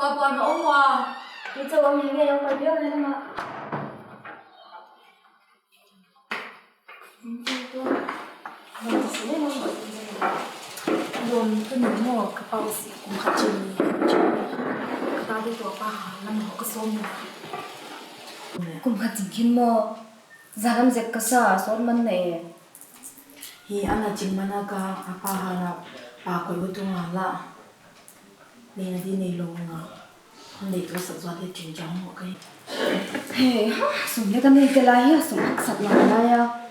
Kuapeuh nó ôm hòa. Cái châu ông ấy nghe ông phải biết hay không ạ? Mình sẽ lên ông bởi vì luôn cái những mùa cái bao xị cũng khá chừng cái ta đi tuổi ba năm họ cái xôm cũng khá chừng khi mà ra làm gì cái sao xót mình này Hi anh là chính mà na cả apa hana ba coi bữa tung là nên đi này luôn à để tôi sản xuất thì chuyển trong một cái hey ha sum lấy cái này cái lai ha sum hắc sạch làm lai à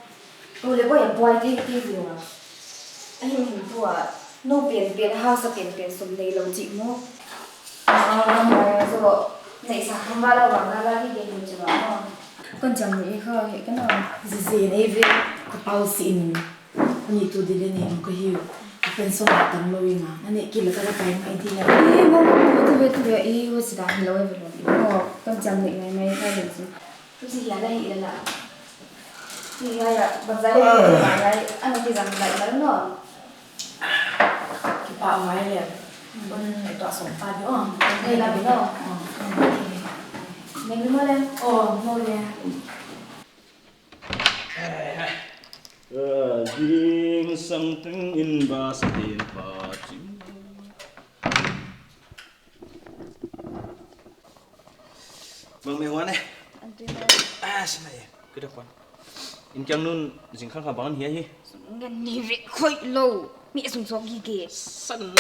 tôi lấy cái quay thế gì à anh mình thua nó biển ha sa biển sum lấy lâu chị mua mà rồi này sao không vào đâu bằng ra đi đến chỗ đó con chẳng nghĩ khơi cái nào gì này về cái bao xinนี่ตัวดีเลยเนี่ยมันก็หิวเป็นสมัยตั้งเลยนะนั่นเนี่ยกินแล้วก็ไปไม่ทีละตัวเอ้ว่าสิได้หิวไปเลยต้องจำหนึ่งไม่ใช่หนึ่งสิรู้สึกอยากได้อีกแล้วล่ะที่ไงอ่ะบางใจอะไรอันนั้นที่จำได้แล้วเนาะที่ป้าไว้เลยมันในตัวสองป้าเยอะได้แล้วเนาะยังไม่หมดเลยโอ้หมดเลยding something in bastin Pathian. Bang mewah nih. Sini ya, ke depan. Innsung nun jingkang kabangan hiai. Ngan ni ve khoi lo, mi sung sok gigi. Sana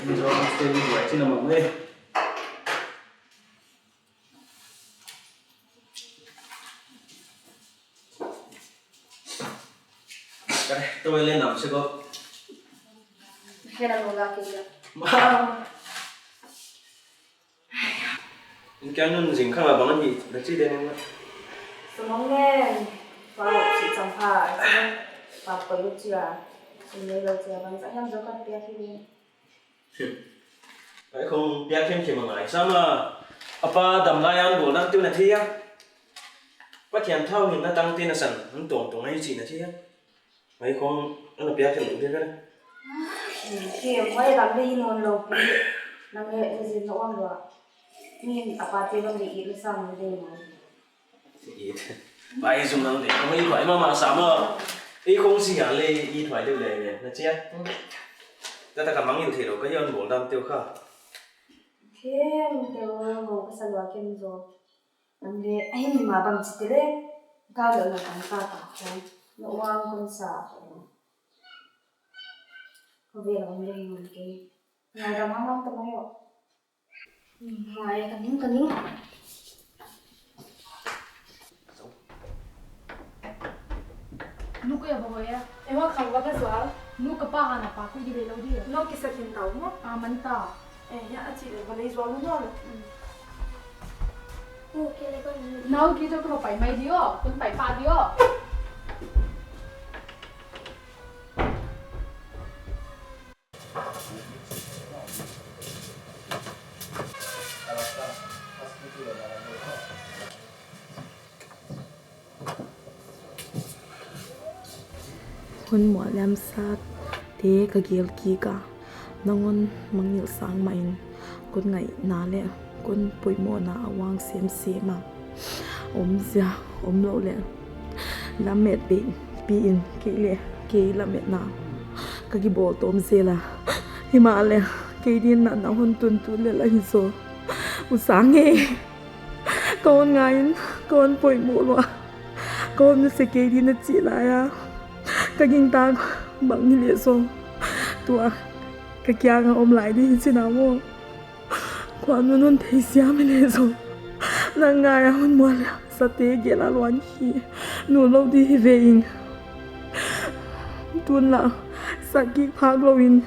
mình rồi mình đi đuổi trên là mỏng lên. Đây, tôi lên nằm sẽ có. Hay là ngồi ra kia. Cái nun dính khang là bằng gì? Được chứ đây em ạ. Tôi mong nghe và chỉ trong phà và quay được chưa? Mình lấy được chưa? Bằng sẽ em cho con bia khi đi. Đấy không biết thêm chỉ mà ngại sao mà apa đầm lai ăn bổ năng tiêu là thế á Pathian thâu thì nó tăng tiền là sẵn nó tổng ấy gì là thế á mấy không nó là biết thêm đúng thế đấy Thì mấy làm đi nôn lộc đi năng nghệ gì nó ăn được mình apa tiêu làm gì ít xong rồi đi mà ít vậy dùng năng để không ít phải mà sao mà ít không gì à lê ít phải đều lề này là chứ ta cảm mắng nhiều thì rồi cái hơn bổ năng tiêu khá Kem tiêu hồ cái salwa kem rồi làm đi anh mà bằng chỉ thế cao được là càng cao cả nó oang con sả có việc làm đi một cái ngày đầu mong tao mới học ngày cái nín Nuku ya bawa ya. Emang kalau bapak soal nuku apa hana apa aku jadi lalu dia. nó cái sạch hiện tàu nó Mantap. nhá chị để vào đây gió luôn rồi Nau kita kau pai mai dia, pun pai pa dia. Hun mua lam sát thế cái gelh kia cả nangon mang nhiều sang main con ngày nà lẹ con poimoh na awang xem mà zia lâu lẹ làm mẹ bệnh pin kỹ làm mẹ na cái bộ tôm xe là hi mà lẹ cái đi nà na hun tun lẹ là hi so sáng nghe con ngày con poimoh lo con sẽ cái đi nó chỉ lại à cái kinh ta bằng như vậy so tua cái kia ông lại đi xin nào mua quan luôn thấy xia mình này rồi là ngày ông mua là sa tế kia là loạn khí nụ lâu đi về in tuôn là sa kí phá lâu in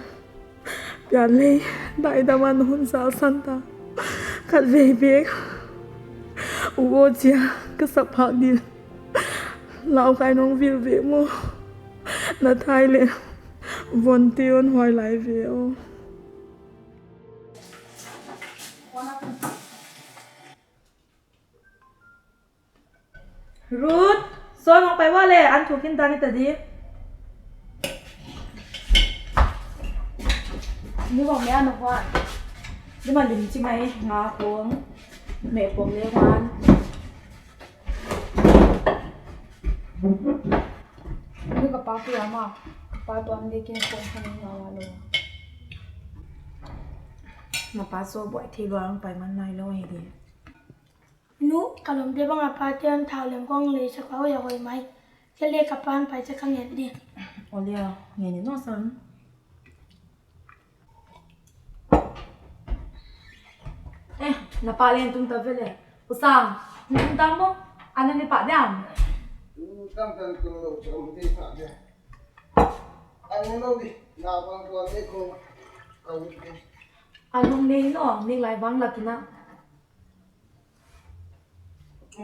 biển lê đại đam ăn hôn sa san ta cắt về biết u chia cái sập phá đi lão cái nông viên về mua na thai le von tion hoi lai ve o Ruth ซ้อนออกไปว่าเลยอันถูกกินตานี่แต่ดีนี่บอกแม่นะว่านี่มันลิมใช่ไหมงาพวงแม่พวงเลี้ยงมันนี่กับป้าเพื่อนมาป้าตอนเด็กกินคนคนนี้มาว่าเลยมาป้าโซ่บ่อยที่ร้องไปมันน้อยลงให้ดีนุkalau dia bang Pathian tahu lem kong le sekolah ya koi mai jadi kapan pai cakang ya dia โอเลียเงี้ยนี่น้องสันเอ๊ะน้าป้าเล่นตุ้งตาเวเลยอุซังนี่ตุ้งตามมั้งอันนั้นนี่ป้าเดียมTangthu kalau cakap mesti tak dia. Anu ni, nak bang tuan ni kau ni. อันนู้นนี่น้องนี่หลายวังหลักกินนะ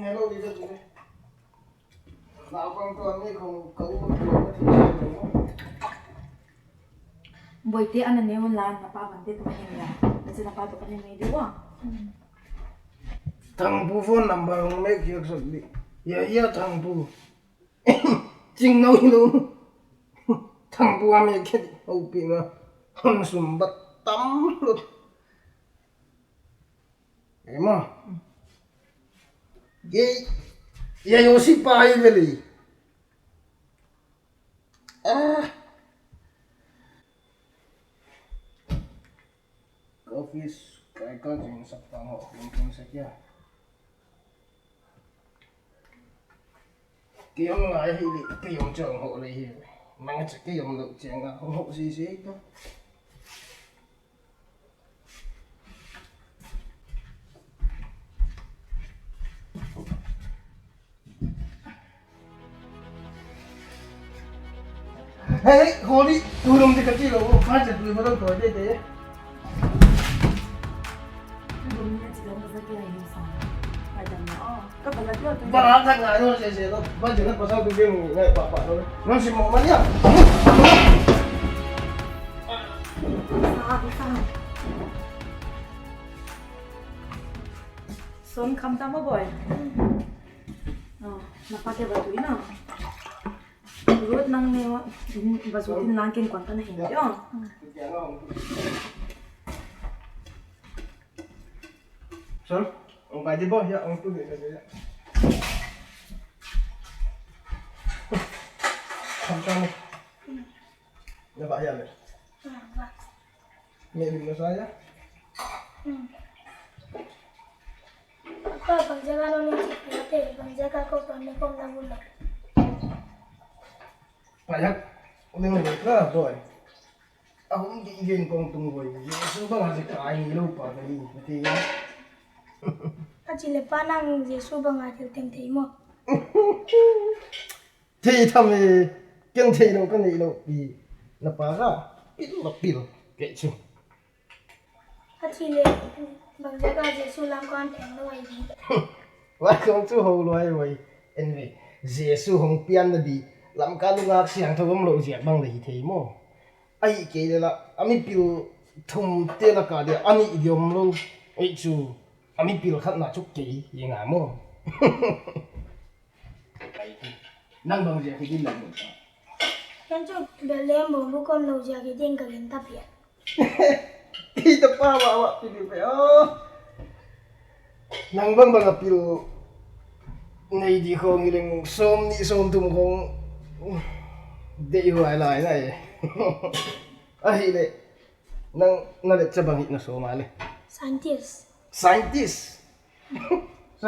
Ni ni tu ni. Nak bang tuan ni kau mesti. บ่อยเตะอันนั้นเนี่ยมันล้านน้าป้าวันเตะตัวนี้เลยแล้วจะน้าป้าตัวนี้ไม่ดีวะ Tangthu phone number make you sakti. Ya tangthu. Jing nau lu. Tangthu ame ke au pi ma. Hon sumbat tam lu. Ema. Ya yo si pai beli. Office kai ka jing sak tang ho kum sakya. Cái ông lại thì cái ông trường hộ này thì mang cái ông lượng chuyện là không hộ gì đó. Hey, holy, tôi đồng thì cái gì đâu, phát triển tôi bắt đầu tuổi đây thế. ดูนี่จะลงมาสักกี่วันสองไปจังเนาะก็เป็นอะไรที่เราต้อง Bà thằng ngài nó sẽ nó phát triển nó có sao tôi biết ngay bà thôi. Nó chỉ một mấy nhá. สนคำตามมาบ่อยอ๋อน้าป้าเก็บไว้ตุ้ยนะรู้นั่งเนี่ยว่าบาสุตินล้างกินก่อนกันเห็นจ้ะ Sơn, ông bài đi bao giờ ông tôi để cái không sao đâu. Nhà bạn này. Mẹ đừng có sai nhá. apa bang jaga lo ni cipte bang jaga kau tuan ni kong dah bulat Banyak. Udah ngomong ke boy. Aku ingin kong tunggu. Yesus bang masih kain lupa tadi. Mesti ya. aci lepas nang Yesus bang ada teng thei mo Thì thầm thì kiêng thì đâu có gì đâu vì là phá ra là pil kệ chứ. aci le bang jaga Yesus lam kon teng lo ai di Vậy không chú hầu loài vậy anh về Giêsu hồng pian là đi làm cá lúc ngạc xiang thâu ông lộ diệt bằng lấy thế mò ai kể là ami pil thùng tê là cả đấy ani idiom luôn ấy chú ami pil khát na chút kỹ gì ngà mò năng bằng gì thì đi làm được kan chu de lem bo bu kon lo ja ke ding ka gen ta pia thì tập ba bà thì đi về năng bằng bằng pil này đi không liền xôm thùng không để hoài lại này ai đấy năng để cho bằng hít nó số mà này scientist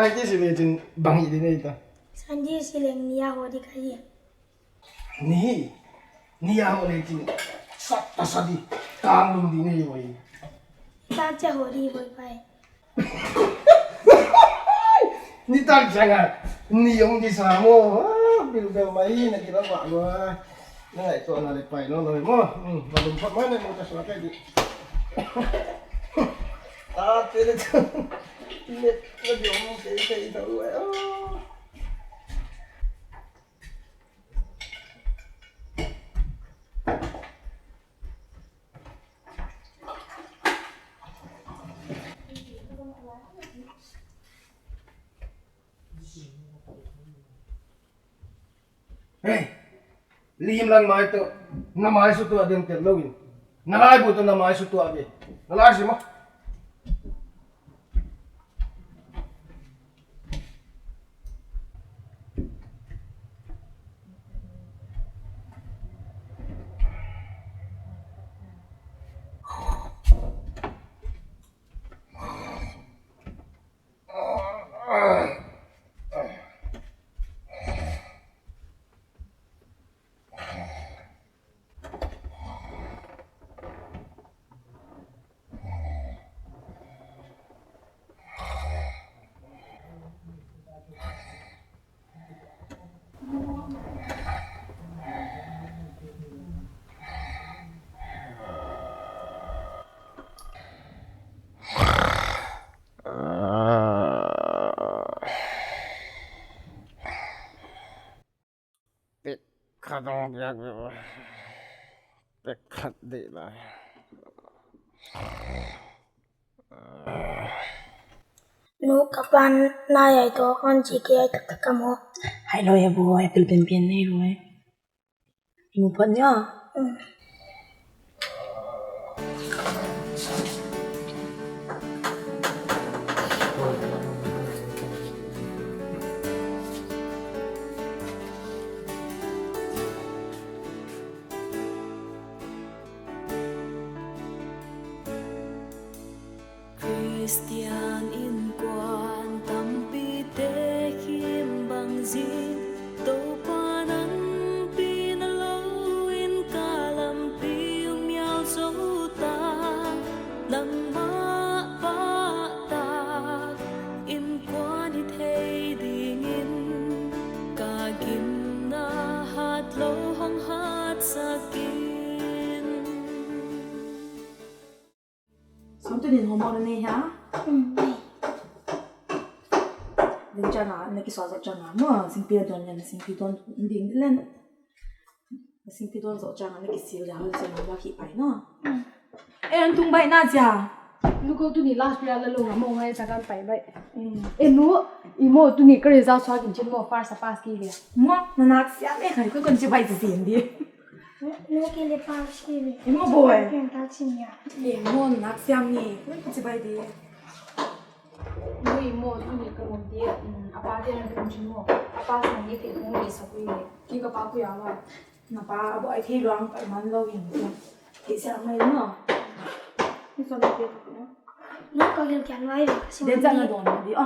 thì trên bằng hít này ta scientist leng nia ho di kai ni ao này trên sắp ta sắp đi càng luôn đi này vậy ta cha ho di voi pai ni tak jangan ni ông đi xa mô bil bel mai nak kira mak gua ngai tu ana lepai no no mo belum pat mana mau tas pakai di tapi itu ni lebih omong kayak itu Hey, lim lan mai to, na mai su tu adem tel login. Na lai bu to na mai su tu ade. Na lai si mo. Kadang dia dekat deh lah. Nu kapan nai to kon chi ke tak tak kamo. Hai lo ya boy, apple pian nei rồi. Imu phan nhá. Christian in quan tâm pi te khiêm bằng zin tô panan pin lâu in ca lam pi miao dấu ta nằm ma ba ta in quan đi thei ding in ca gin na hat lâu hong hat sakin. Sống tôi nhìn hồ màu này hả? Đừng cho nó, này cái xóa dọc cho nó mà sinh viên toàn nhận sinh viên toàn điên lên. Sinh viên toàn dọc cho nó này cái xíu giáo cho nó vào khi phải nó. Em tung bay na chả? Nu ko tu ni last year la lo ngamo ngai sakan pai bai. Nu imo tu ni kare za swa kin chin mo far sa pas ki le. Mua, nó nát xía đấy khởi cứ cần chỉ bay gì gì đi. Nu ke le pa shi le. Imo boy. Ken ta chin ya. Để mua nát xía nhỉ, cứ chỉ bay đi. Nu imo tu ni ka mo dia apa dia na kan chin mo. Apa sa ni ke mo ni sa ku le. Ki ka pa ku ya la. Nó ba bộ ai thi đoán phải mắn lâu hình tượng. Thì sẽ mày đúng không? Cái sao được biết nữa? Nu ko gel kan wai le kasi. Đến giờ là đồn đi à?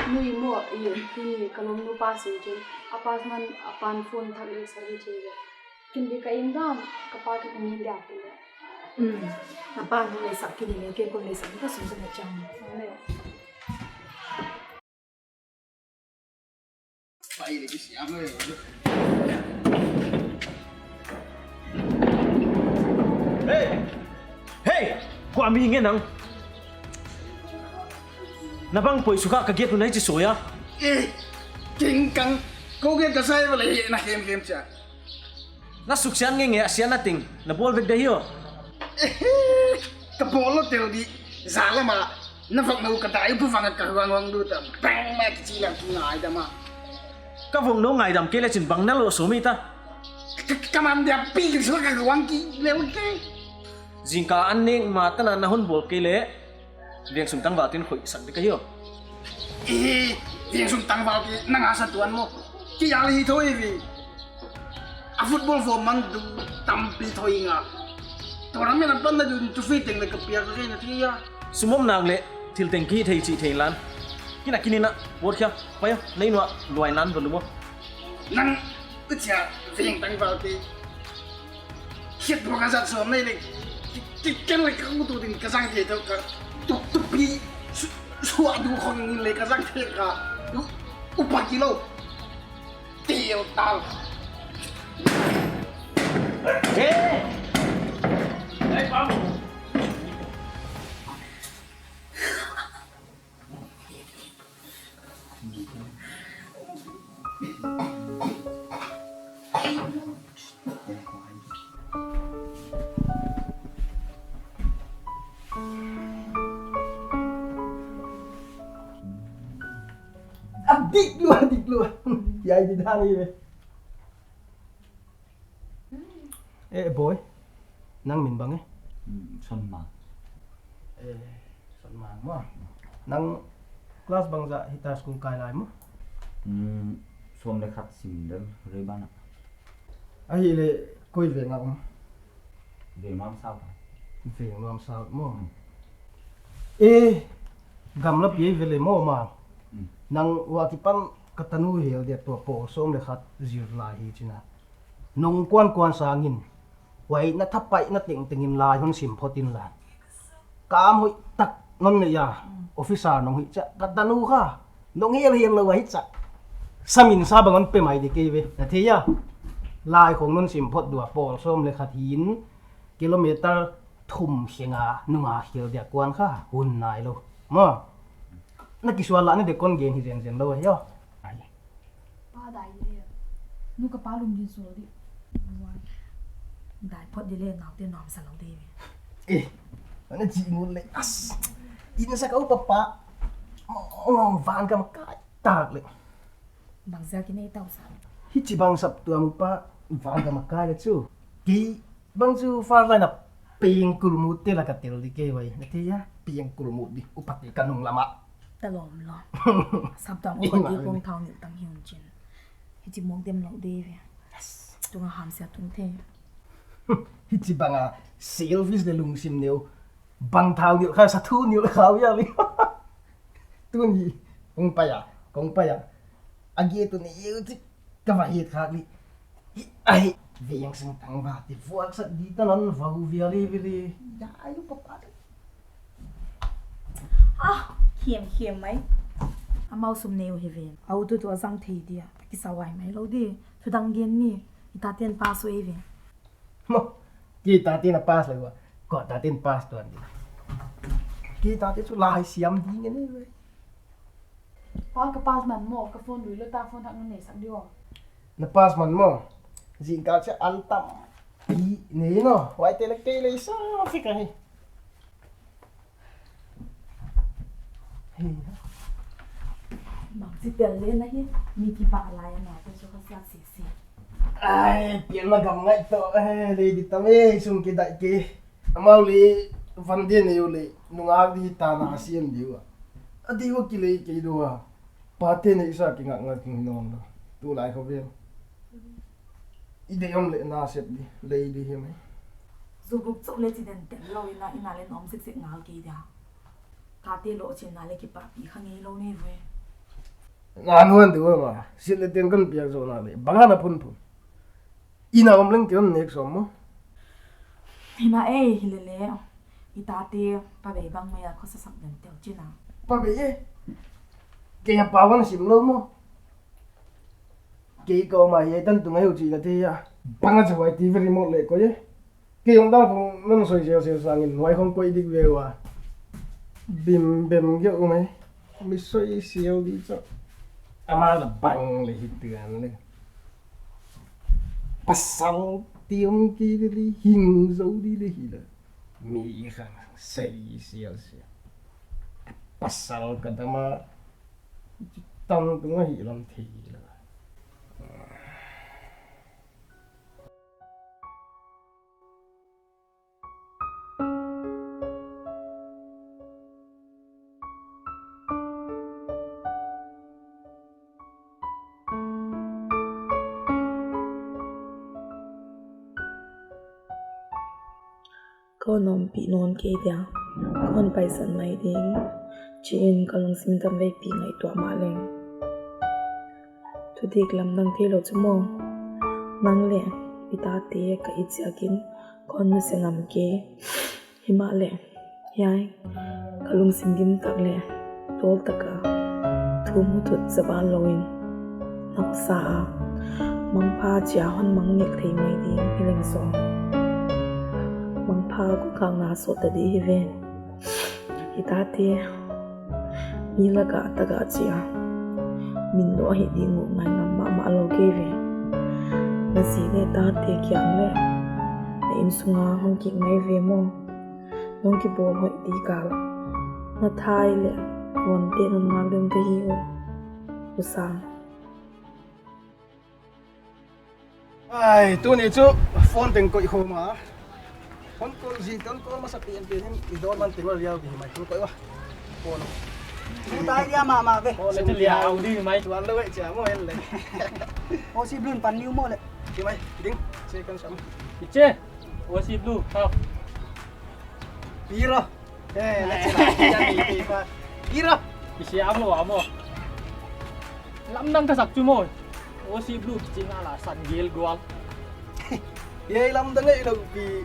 Nu imo i tu ni ka lom nu pa si chin. Apa man apan phone thak le sa ri che le. Kin di ka im dam ka pa ki ni dia ku le. Nó ba nó lấy sạc cái này kia con lấy sạc cái súng này trong. Bay đi cái xẻo rồi. Hey, kuamah nghe nang. Nabang poi suka kaget tu nai ci soya. King kang, kau get kasai boleh nak game cia. Na suksian nge asian na ting. Na bol vek dahio. Kepolo tel di zala ma. Na fak na ukata ibu fangat kahuang du tam. Bang mak cilang tungai dama. Ka vong no ngai dam kele chin bang na lo so mi ta. Kamam dia pi suka kahuang ki lel ke. Jingka an ning ma ta na hun bol kele. Vieng sum tang ba tin khoi sak de ka yo. Vieng sum tang ba ki nang asa tuan mo. Ki yang li thôi vi. A football for man du tampi thôi nga. Orang mana pernah tu fitting le kepiak ke ni dia. Sumom nang le thil teng ki thei chi thei lan. Kina kini na bot kya. Pa yo nei no luai nan bo lu mo. Nang ucia vieng tang ba ki. Khiat bukan sat som nei le. Kan le kamu tu din kasang dia tu ka. Tu pi suatu kong ni le kasang dia ka. 4 kilo. Tiêu tao. Hey! Hey, Pam! Adik lu. Hiai di dah ni. boy nang min bang son ma son ma mo nang class bang za hita school kai lai mo som le khat sim dal re bana ai le koi ve ngam về mắm sao về ngam sao mo gam lap ye vele mo ma nang wa ki pan katanu hel de to po som le khat zir la hi china nong kwan sangin wai na thapai na tingin lai hon sim photin la kam hoi tak non ne ya officer nong hi cha katanu kha nong hel lo hi cha samin sa bangon pe mai de ke ve na the ya lai khong non sim phot dua pol som le khat hin kilometer thum hinga nunga hil de kwan kha hun nai lo mo na kiswa la ne de kon gen hi zen lo yo ai pa dai le nu ka pa lum din so di đại phật đi lên nào tiên nòng sẵn lòng đi nó chỉ muốn lấy as in sa kau papa ngong van kam kai tak le bằng ra cái này tao sao hi chi bang sap tuam pa van kam kai le chu ki bang chu far line up ping kulmu te la ka tel di ke wai na te ya ping kulmu di upati kanung lama ta lòm lo sắp tao cũng đi con thao những tăng hiền chuyện hi chỉ muốn đem lòng đi về tung hàm sẽ tung thế hi chi bang a selfish de lung sim neu bang thao niu kha sa thu niu khao ya li tu ni kong pa ya agi tu ni yu ti ka va hi kha li ai vi yang sing tang ba ti fuak sa di ta non va hu vi li ya ayu papa khiêm mấy mau sum nêu hi ven au tu tu azang thei dia ki sawai mai lo di thu dang gen ni ita ten pa so e ven mo ki ta tin a pass le wa ko ta tin pass tuan di ki ta tin su lai siam di nge ni we pa ka pas man mo ka phone lui lo ta phone thak ne sak dio na pass man mo jing ka che an tam i ne no wai te le sa fi ka hi bằng gì tiền lên đấy mi thì bà lại mà tôi cho các bạn xì ai tiền mà cầm ngay to đi đi tao ấy sung cái đại kia mau li văn điên nhiều li nung ác đi ta na xiên điu à đi vô kia li cái đồ à Pathian này sao cái ngạc ngạc non đó tu lại không biết idea lệ na xếp đi lấy đi hiểm ấy dù gục chỗ lên chỉ đèn tiền lâu ina lên ôm xích ngáo kia đi cá tiền lộ trên này lên cái bà bị khang nghe lâu nè vậy ngan huan tu ma sil le ten kan piak zo na le banga na phun ina om leng tion nek som mo hina hilele itate pa be bang maya kho sa sak den tel china pa be ye ke ya pawan sim lo mo ke ko ma ye tan tu ngai u chi la te ya banga chawai tv remote le ko ye ke yong da phong non soi se sang in wai khong koi dik ve wa bim ge o mai mi soi siêu đi cho ama là bằng là hiện tượng này pasang tiêm kia đi hình dấu đi là mi khang say siêu pasang cái đó mà tâm cũng hay làm thì là con nôm bị nôn kia dia con bay sân mai đi chuyện con lòng sim tâm về bị ngày tua mà lên thu điệp làm năng thế lộ cho mò năng lẹ bị ta tê cái ít kín con nó sẽ ngắm kia hima lẹ Hiai con lòng sim dim tắc lẹ tol tắc cả thu mu thut zaban loin nóc sa mang pa chia hon mang nhẹ thấy mai đi hiling so mang pa cũng càng ngã sốt tới đi ven itate mila ka taga chia min lo hi di ngủ ngai ngam ma lo ke ve na si le ta te kyang le na Innsung hong ki ngai ve mo nong ki bol hoi di ka na thai le won te non ngal dem te hi o usang ai tu ni chu phone tiếng coi hồ mà con con gì con mà sắp tiền tiền thì đóมันtiếngว่าเรียวกี่mai con coi quá phone tay dia mà về Ô, lấy cái liào đi mày. tuan lu vậy chả mua hếtเลย ô si blun pan new mo leกี่mai ding chơi con sắm Kichi. Osi blue. Tao. piro lấy chơi lại đi qua piro Kichi amo amo. Lắm năm cái sặc chú mồi. Osi blue kichi là sẵn gelh goal. ye lam dang ấy đâu vì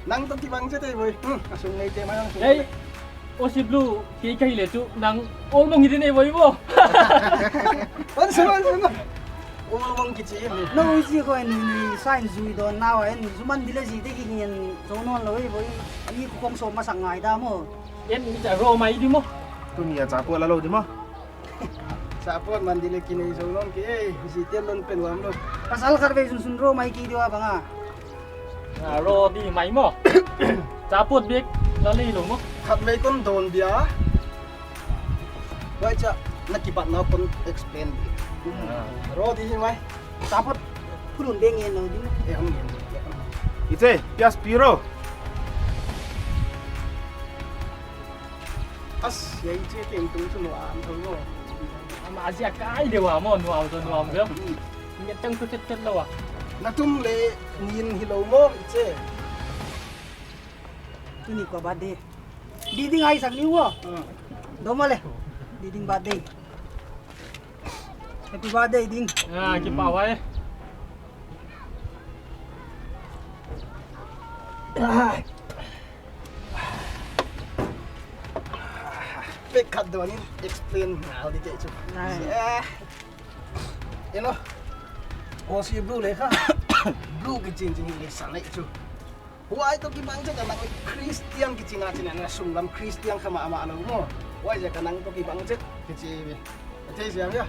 nang tông băng chứ thế vậy sung này chơi mai Hey. Osi blue cái lệ chú nang ôm nông như thế này với bố. con sung ô mong kichi em no si ko ni sign zui don now en zuman dile si te ki ngien so non loi voi ani ko kong so ma sang ngai da mo Em đi trả rô mày đi mo. tôi nghĩ trả qua là lâu chứ mà sa phone man dile kini sung non ki si tian don pen wam lo pasal kar ve sun ro mai ki diwa banga À rô đi mày mo. Trả bột biết là đi luôn mo. khát mấy con đồn bia vậy chứ nakipat na con explain rồi đi mai tapot pulun be ngien no dim em nghiền Ite pias piro as vậy chứ tiền tung cho nó ăn thôi rồi Mà gì cái điều à mo nuam rồi nuam biết không? Nhận tăng tôi chết lâu à. na tum le nhìn hello mo chứ tu ni ko ba de di ding ai sang ni wo do mo le di ding ba de happy birthday ding À cái bảo ấy. pe kat do ni explain nào đi chạy chứ you know ô si blue le kha blue cái chuyện chuyện này sang lại chứ why to ki bang chứ cái nang Christian cái chuyện này là sung lam Christian khama ama lo mo why giờ cái nang to ki bang chứ cái chuyện thế gì nhá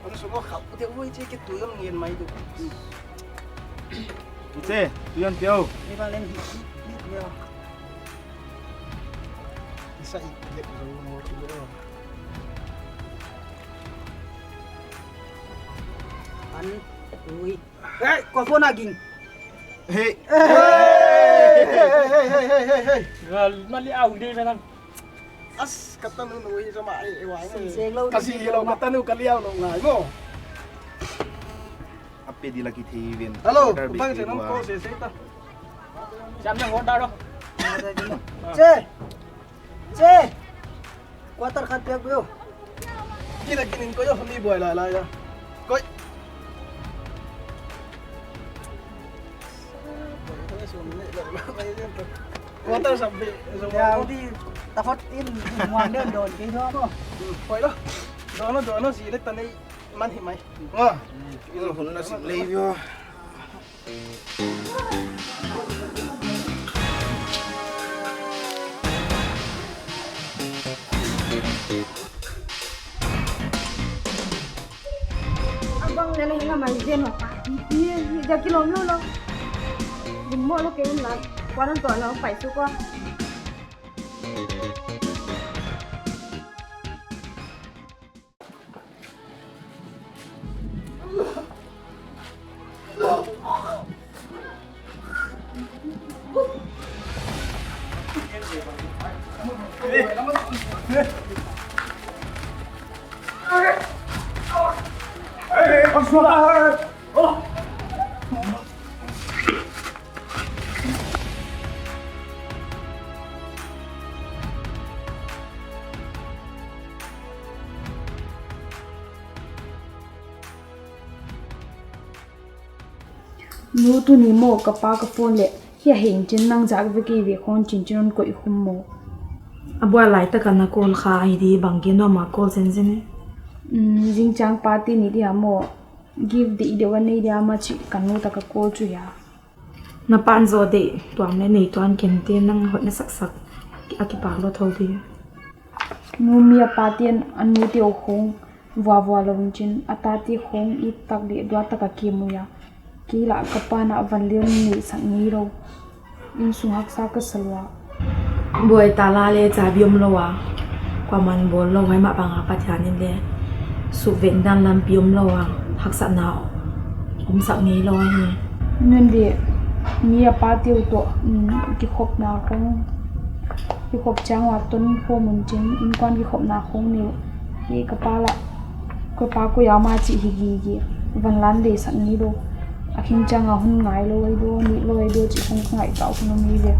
ông số khẩu thì ui chứ cái túi ông nghiền mày được Ite tuyan piao ni ba len hi ni yo isa itlip rồi mo chứ an ui hey ko phone aging hey hey Mà đi ao đi về năm. as kata nu nuôi cho mày wai Seng lâu kasi lo kata nu kaliao lo ngai mo ape di lagi thi viên hello bang se nam ko se ta Chăm nhang ngón đau đâu. che quarter khat pek bio kira kinin ko yo hami boy la ya koi quarter sampai ya di tafat in muang den don ki do mo koi đó nó gì đấy tao này man hi mày à ino hun na si leivio abang nela hinga mai zen no pa ni ja kilom lo dim mo lo ke la kwaran to lo pai su ko nu tu ni mo ka pa ka phone le hi hing chin nang jak ve ki ve khon chin chin ko i khum mo abua lai ta kana kol kha ai di bangki no ma kol zen zen jing chang party ni dia mo give the ide wan nei dia ma chi kanu ta ka ko chu ya na pan zo de tuam le nei tuan ken te nang hot na sak sak aki pa lo thau di nu mia Pathian anu teo khong vualzawl chin atati khong I tak de dwa ta ka ki mu ya kila kapana vanlion ni sang ni ro Innsung hak sa ka salwa boy tala le cha biom lo wa kwa man bol lo hai ma banga Pathian ni le su ven dan lam biom lo wa hak sa na sak ni lo ni nên để mi apa tiêu to cái khop na không cái khop trang hoa tuần phô mình trên in quan cái khop na không nhiều cái kepala ko pa ko ya ma chi hi gi van lan de san ni do akhin changa hun ngai lo ai do ni lo ai do chi không ngai tao no mi ve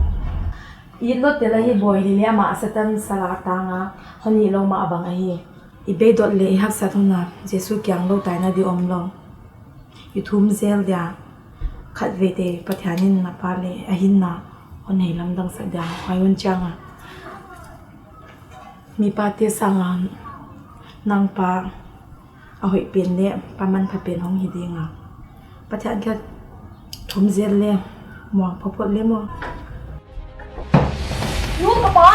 in lo te la hi boy ni le ma satan sala tanga honi lo ma bang a hi I be dot le hak sa thona jesu kyang lo tai na di om lo I thum zel dia khat ve te pathianin na pa le a hin na hon hei lam dang sa dia hai un changa mi pa te sanga nang pa a hoi pen le pa man pha pen hong hi dinga pathian kha thum zel le mo phopot le mo lu ka pa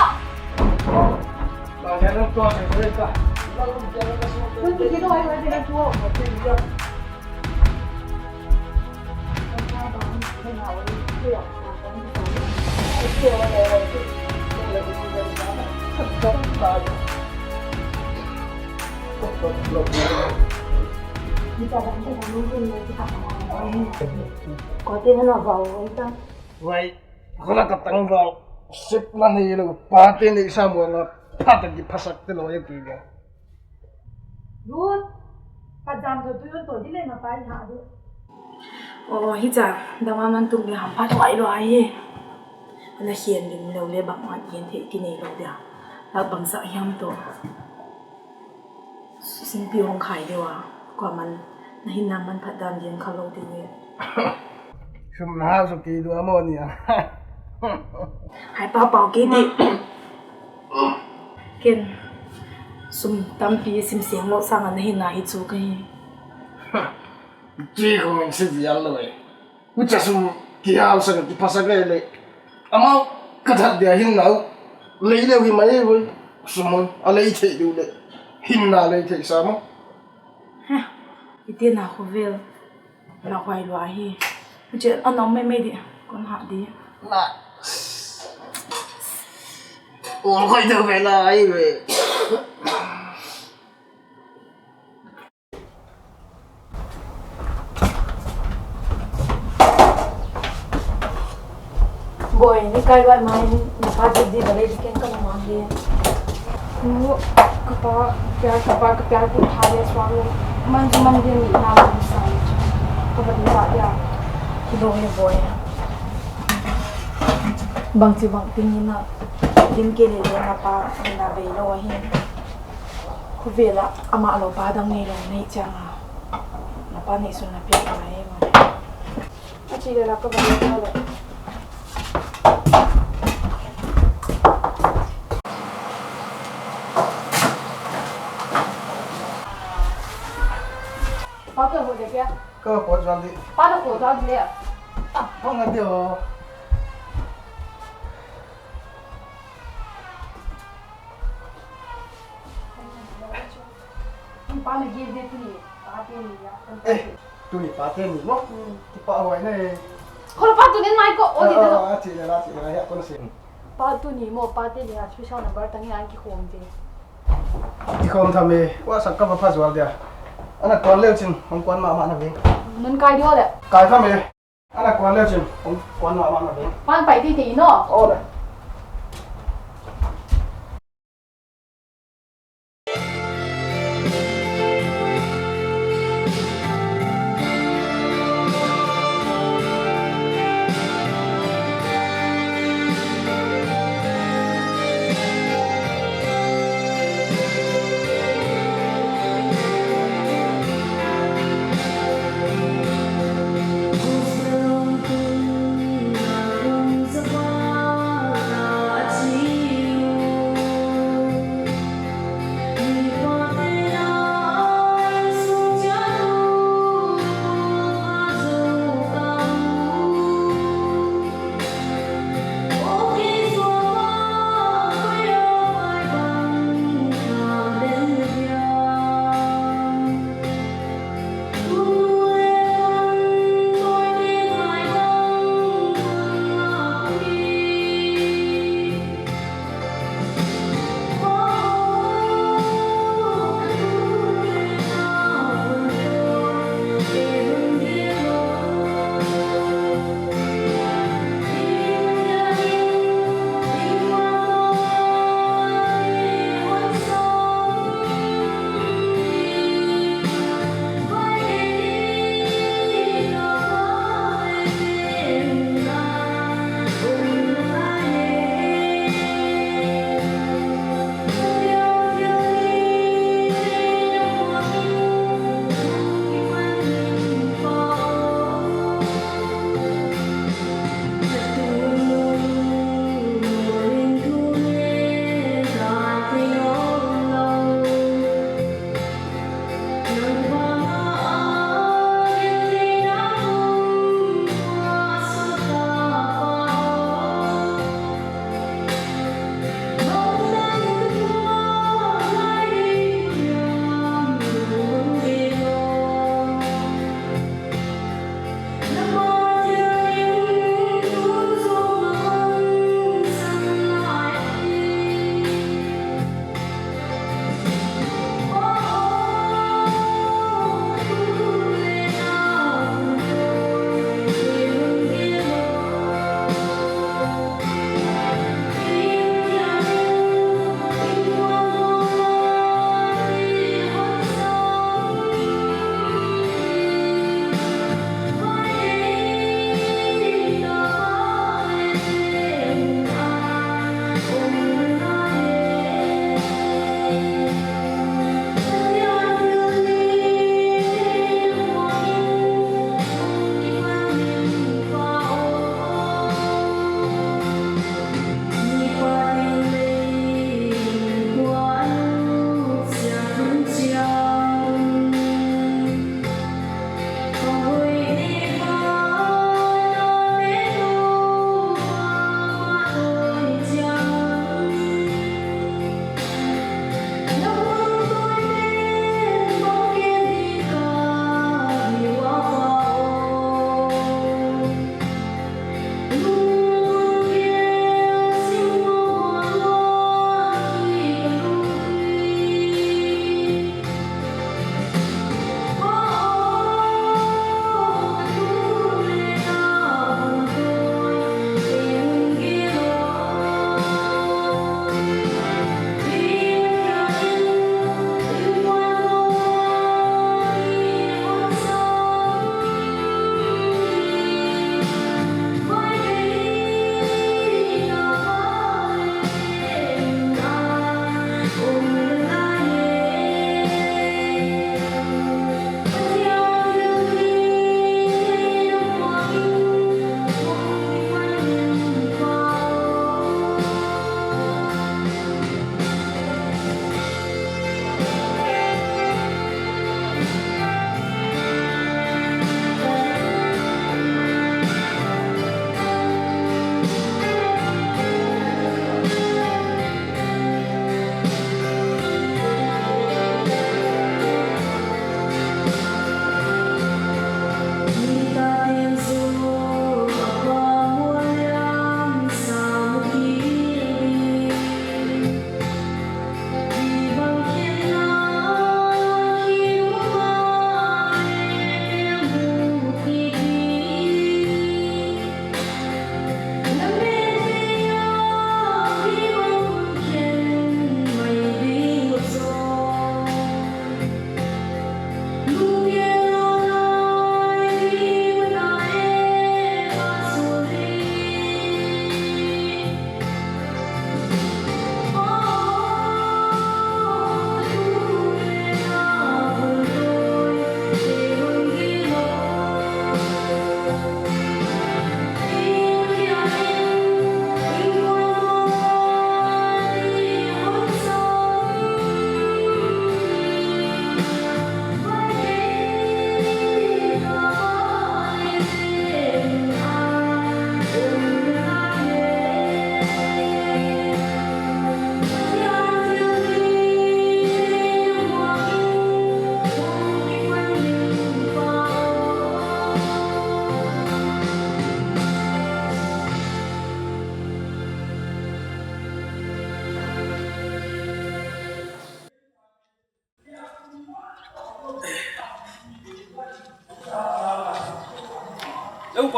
ba cái nó to cái đấy cả lu ki ki do ai ai de tu có tên nó vào ấy ta vậy có là cái tăng vào xếp là này là ba tên này sao mà là phát được cái phát sắc thế rồi cái gì luôn phát jam rồi tôi vẫn đi lên mà phải hạ đi hi cha dama man tum le hamphat wai lo ai na hiền lim lo le bang wan hiền the ki nei lo dia la bang sa hiam to sin pi hong khai dewa kuamah na hin nam man phat dan yen khalo ti ne sum na so ki do amonia hai pa pau ki ti ken sum tam pi sim siang lo sang an hin na hi chu ka hi chỉ có mình sẽ gì ăn rồi, cứ chỉ sum kia sang cái phát sắc cái này, ama cái thật địa hình nào lấy đâu thì mấy vậy, sum à lấy thế đâu đấy, hình nào lấy thế sao mà? ha ite na ko vel na hoai lo hi je anom me me di kon ha di Là, ủa quay trở về là ai vậy? boy ni kai loại mai ni pa di bale di ken kan ma hi nu kapa kya ku thale swalo man de ni na ma sai ko ba ni sa ya ki do ni boy bang chi bang ting ni na tin ke le na pa na be lo hi ku ve la ama lo pa dang nei lo nei cha na pa nei sun na pe ka ai ma a chi le la ko ba ni lo bao giờ hồi đấy kia Cái quả tròn đi, ba được khổ cho gì ạ không là điều ba là gì vậy thì ba tiền gì ạ ê, tôi đi phá tên gì không? Thì phá hỏi này, không ba tụi nên mai có ở gì đó chị là hiện con xin, ba tụi nhỉ một ba tiền gì ạ chú sao number tăng anh cái khổng gì thì không tham mê, quá sắc các phát ruột đi à? Anh là quan liêu chừng, không quan mạo mạn là gì? nên cài đua đấy Cái tham mê, anh là quan liêu chừng, không quan mạo mạn là gì? ba bảy tỷ nó Ô đấy. Hãy subscribe cho kênh Ghiền Mì Gõ để không bỏ lỡ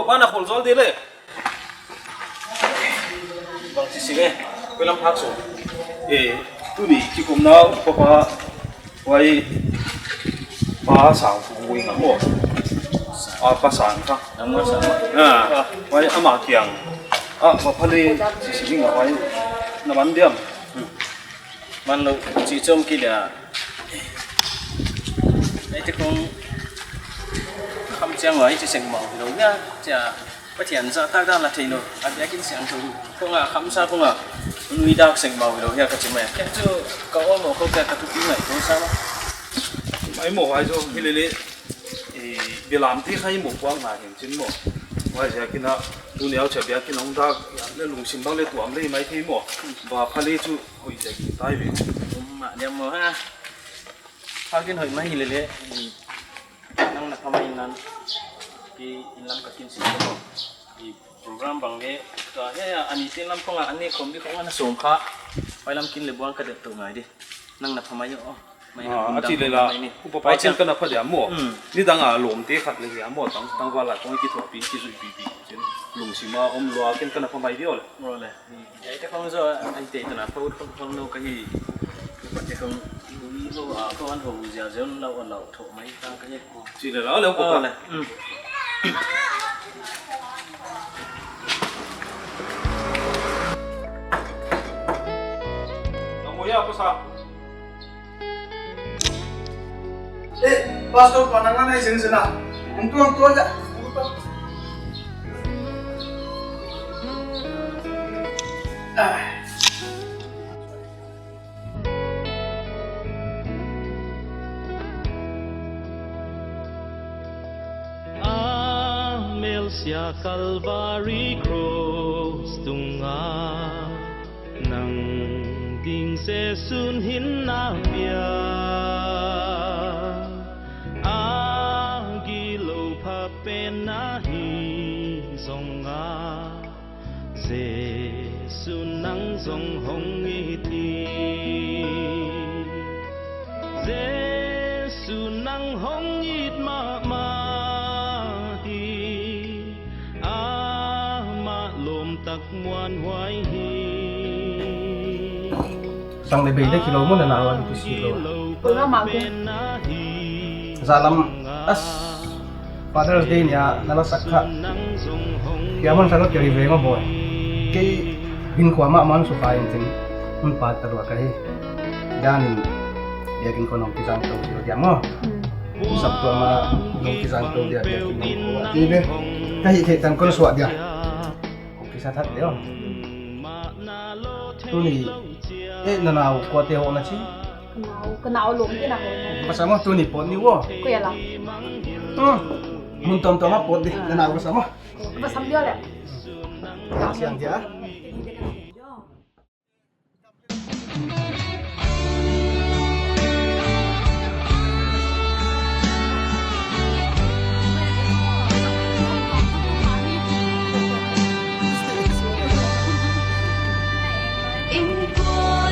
papa na vualzawl đi le bang si singe pelam phak so tu ni ki kum na papa wai pa sang fu wing mo pa sang ka nang sa wai ama kyang ma phale si si nga wai na man diam man lo chỉ chom ki la ai te kong kham chang wai chỉ seng màu lo nha cha Pathian sa ta la thei no a bia kin siang thu ko nga kham sa ko nga nui dak seng màu lo ya ka chime ke chu ko mo ko ka tu pi ngai ko sa ma mai mo wai jo hilele bilam ti khai mo kwang na hin chin mo wai ja kina tu ne au cha bia kin ong da le lung sim bang le tuam le mai thei mo ba phale chu hoi ja ki tai ve ma dem mo ha hakin hoi mai hilele nang na pamai nan ki inlam ka kin si ko di program bang le ka ya ani tin lam ko nga ani khom bi ko nga na som kha pai lam kin le buang ka de tu ngai di nang na phamai yo a chi le la upa pai chen kana pha ya mo ni danga lom te khat le ya mo tang wala ko ki tho pi ki zui pi chen lung sima om lo ken kana phamai dio le ro le ai te khong zo ai te na pau khong no ka hi te khong ni lo a ko an ho ja jon lo tho mai ta ka ye chi le la le ko pa le ya apa sa pastor panangan ay sensena untuk tua ya Sia Calvary Cross tunga nang ding se sun hin na bia agilo pa pena hi zonga se sun nang zong hong i ti se sun nang hong it ma ma tak muan huai hi sang lebih deh kilo mana nak awal itu kilo Pura magu. Salam as Father's Day niya nala sakha kiaman sangat kiri vengo boy kay bin kuamah man sukain tin patar wa kai dan yakin ko nong pisang to silo dia mo sabtu ama nong pisang to dia ini kai tan kon suat dia sa thật đấy không? Tôi nghĩ lần nào qua tiêu là chứ? Cái nào luôn cái nào? Mà sao mà tôi nghĩ bột nhiều quá? Cái là? Muốn tôm tôm hấp bột đi, lần nào có sao mà? Có sắm chưa đấy? Siang dia.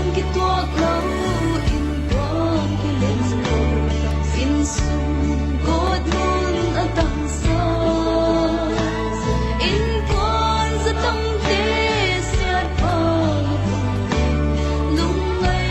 Kituak lau inwan kilensung Innsung godmun ang tangsa Inwan sa tangthu chiat pa lungay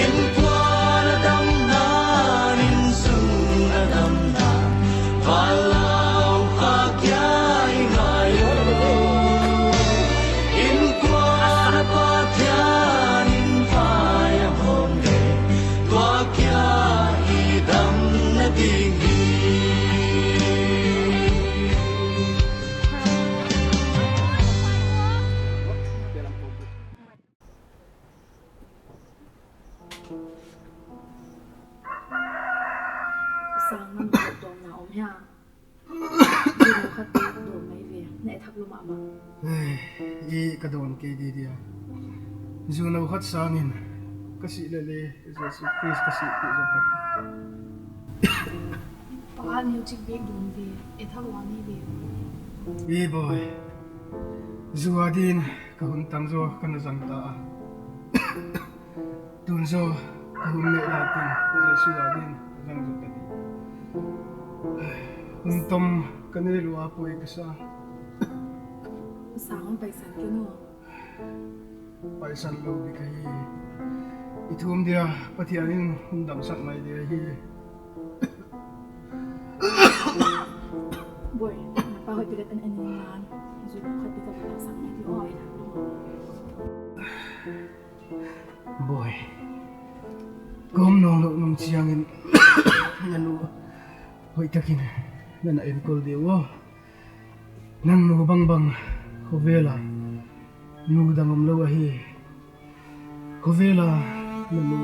in qua đâm na Innsung đâm na valau hakiai Hiai in qua Pathian in phai hồn đề qua kia idam nading sang năm tàu nào nha đi đâu khách đi đồ mấy về nãy thắp luôn mà y cái đồn kia đi đi dù nào khách sang in cái gì là Jesus Christ cái gì cũng được ba nhiều chiếc bếp đồ về thắp luôn đi về y boy dù adin cái hôn tam zo cái nó dần ta tuần zo cái hôn lệ là tin Jesus adin dần zo cái hôn tâm cái này lúa bôi cái sao sáng bay sáng kia nữa bay sáng lâu đi cái itum dia Pathian hôn đam sát mai dia hi boy pa hoy pilat an man dù khách đi tập sáng mai thì oi boy gom nong lo nong chiang in nanu hoy takin nana en kol dewo nang no bang bang hovela nu dangam lo hi hovela nanu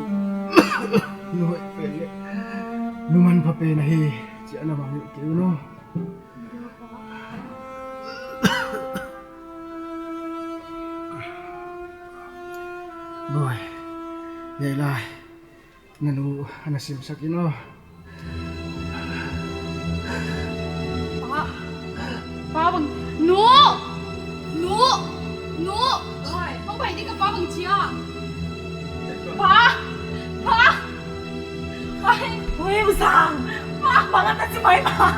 nu hoy pele nu man pa pe na hi chi ana bang ke no boy vậy là nanu ana sim sakino ba bằng nú không phải đi gặp ba bằng chia ba ôi sang ba bằng anh chỉ mấy mà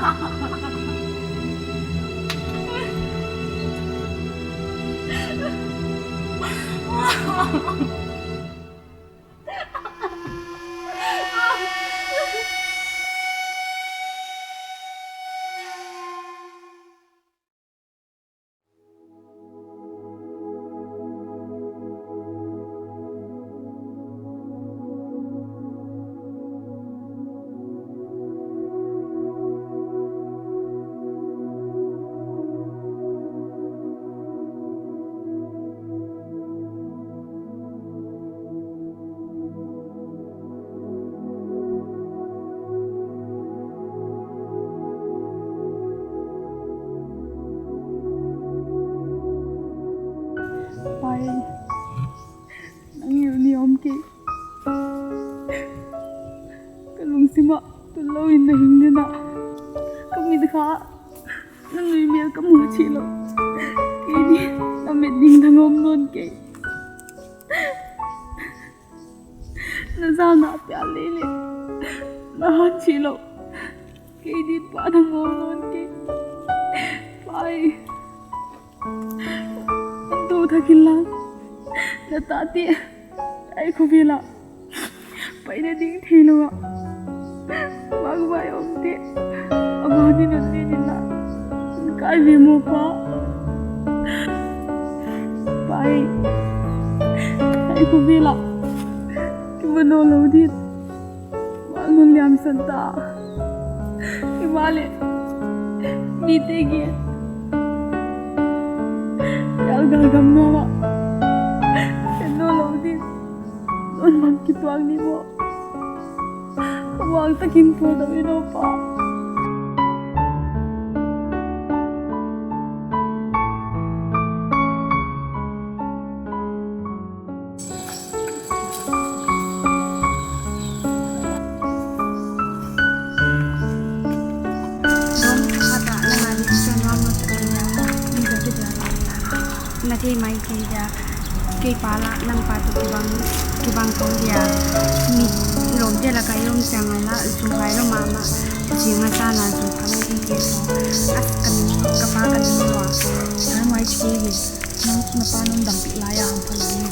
sima tulai na hindi na kami dikha nang email ka mo chilo kini na meding tangom non ke na sana pya lele na chilo kini pa tangom non ke pai tu thakilla na tati ai ko vila pai na ding thilo Bagay om ti, abadi nanti nila, kaya mo pa, pai, ay ko bila, kimanolaw dit, manong liam santa, kimali, mitigi, kalgagam nawa, kimanolaw dit, doon magkituang ni mo. Huwag takin po daw ino pa. Nanti mai kerja kepala nang patu kibang kong dia mi lom dia la kayong jangan la sungai lo mama jinga sana tu kalau ini so as kan kapakan semua kan mai ciki nang napanong dampi laya hamphat ni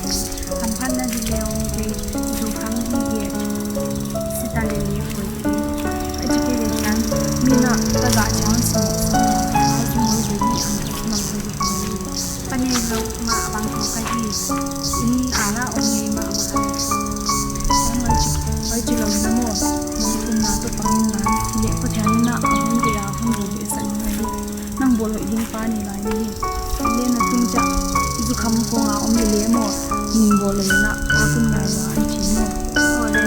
hamphat na di leong ke in ala ong ni ma ma ai chi lo na mo kun na to pangin na le Pathian na ang dia hang ro be san nang bolo yin pa ni lai ni le na tung cha zu kham ko nga om le mo ning bolo na a kun ngai wa an chi mo ole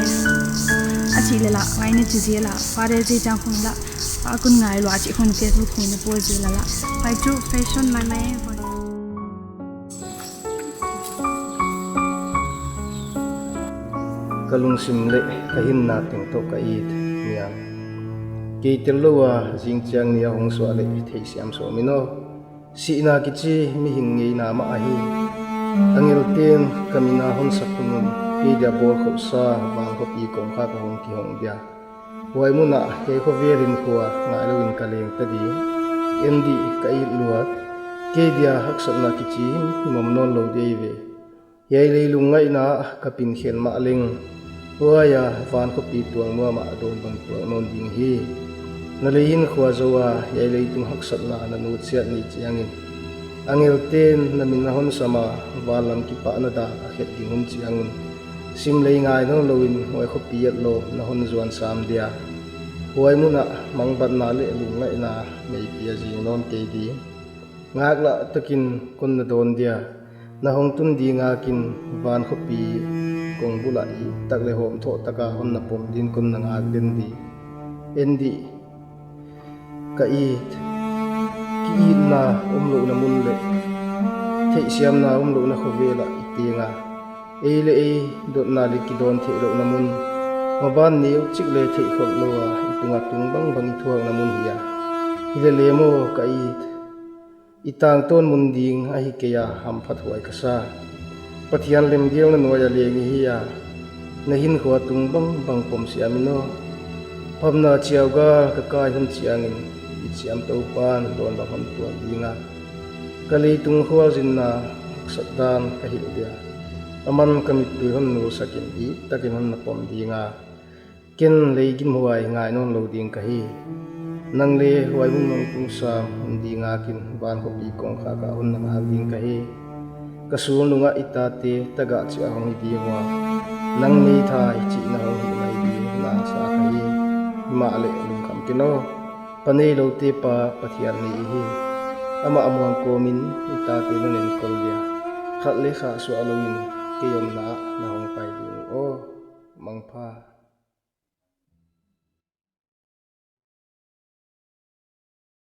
a chi le la ngai ni chi la fa de ji chang khung la a kun ngai lo a chi khon Facebook ni na po ji la la pai chu fashion mai mai kalung sim le kahin na ting to ka it niam ke tirlowa jing chang nia hong so le thei siam so mino si na kichi mi hing ngei na ma a hi angel ten kamina hon sapunun ke dia bol kho sa wang ko pi kong kha ka hong ki hong dia wai mu na ke ko verin khuwa nga loin kaleng ta di endi ka i luat ke dia haksat na kichi mom non lo dei ve yai leilung ngai na kapin khen ma leng huaya van ko pi tuang nuwa ma don bang tuang non ding hi na lein khwa zowa yai leitung haksat na na nu chiat ni chiangin angel ten na min na hon sama walam ki pa na da a khet ding hum chiangin sim lei ngai no loin hoi ko pi at lo na hon zuan sam dia huai mu na mangbat na le lung ngai na mei pia jing non ke di ngak la takin kun na don dia na hong tun di nga kin van ko pi kong bula i tak le hom tho taka hon na pom din kun na ngak den di endi ka it ki it na umlo na mun le thei siam na umlo na khovela itinga eile e dot na li ki don thei lo na mun maban ni chik le thei khol lo wa itunga tung bang bang thuang na mun hiya ile le mo ka it itang ton munding ahi keya hamphat huai kasa Pathian lem diang na nuai lengi hiya na hin khwa tung bang bang pom siamino phamna chiawga ka kai hun chiangin ichiam to pan don ba ham tuan dinga kali tung khwal jinna satdan ka hi dia aman kamit tu hon nu sakin i takin hon na pom dinga ken leigin huai ngai non lo ding ka hi nang le huai bung nong tung sa di nga kin ban ko pi kong kha ka hun na ding ka hi kasul lunga itate taga chi ahong di wa nang mi thai chi na hong hi mai di na sa ka hi ma le lung kam kino panei lo te pa Pathian ni hi ama among komin itate no nen kol dia khat le kha su aloin ke yom na hong pai di o mangpha